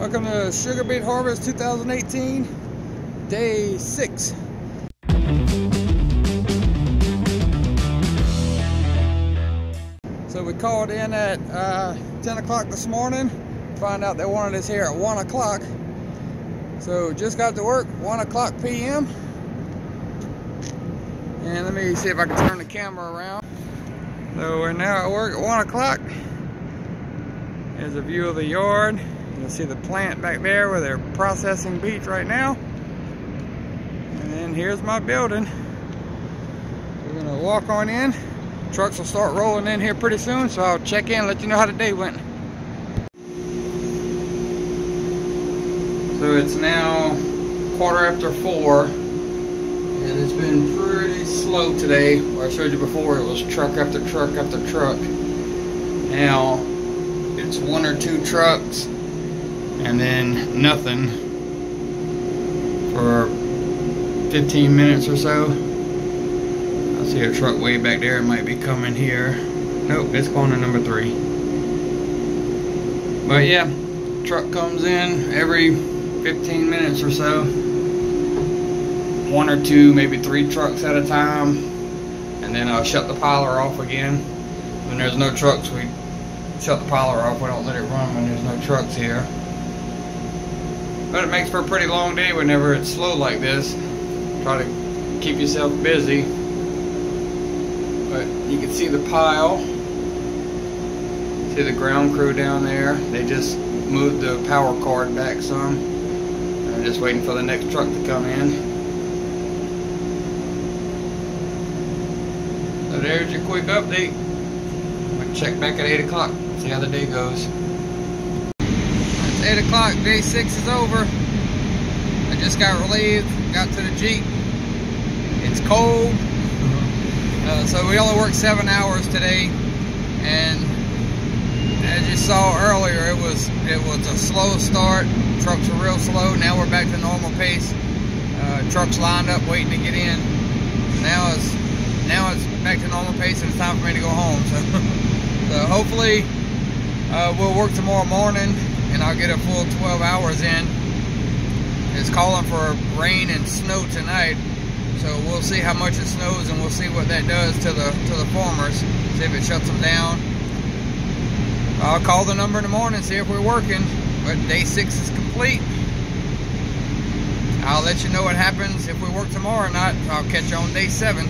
Welcome to Sugar Beet Harvest 2018, day 6. So we called in at 10 o'clock this morning, found out they wanted us here at 1 o'clock. So just got to work, 1 o'clock p.m. And let me see if I can turn the camera around. So we're now at work at 1 o'clock. Here's a view of the yard. You'll see the plant back there where they're processing beets right now. And then here's my building. We're gonna walk on in. Trucks will start rolling in here pretty soon, so I'll check in and let you know how the day went. So it's now 4:15, and it's been pretty slow today. Where I showed you before, it was truck after truck after truck. Now it's 1 or 2 trucks and then nothing for 15 minutes or so. I see a truck way back there. It might be coming here. Nope, it's going to number 3. But yeah, truck comes in every 15 minutes or so. 1 or 2, maybe 3 trucks at a time. And then I'll shut the piler off again. When there's no trucks, we shut the piler off. We don't let it run when there's no trucks here. But it makes for a pretty long day whenever it's slow like this. Try to keep yourself busy. But you can see the pile. See the ground crew down there. They just moved the power cord back some. I'm just waiting for the next truck to come in. So there's your quick update. We'll check back at 8 o'clock. See how the day goes. It's 8 o'clock, day 6 is over. I just got relieved, got to the Jeep. It's cold. So we only worked 7 hours today. And as you saw earlier, it was a slow start. Trucks were real slow. Now we're back to normal pace. Trucks lined up waiting to get in. Now it's back to normal pace and it's time for me to go home. So hopefully we'll work tomorrow morning and I'll get a full 12 hours in. It's calling for rain and snow tonight, so we'll see how much it snows and we'll see what that does to the farmers. See if it shuts them down. I'll call the number in the morning, see if we're working. But day 6 is complete. I'll let you know what happens if we work tomorrow or not. I'll catch you on day 7.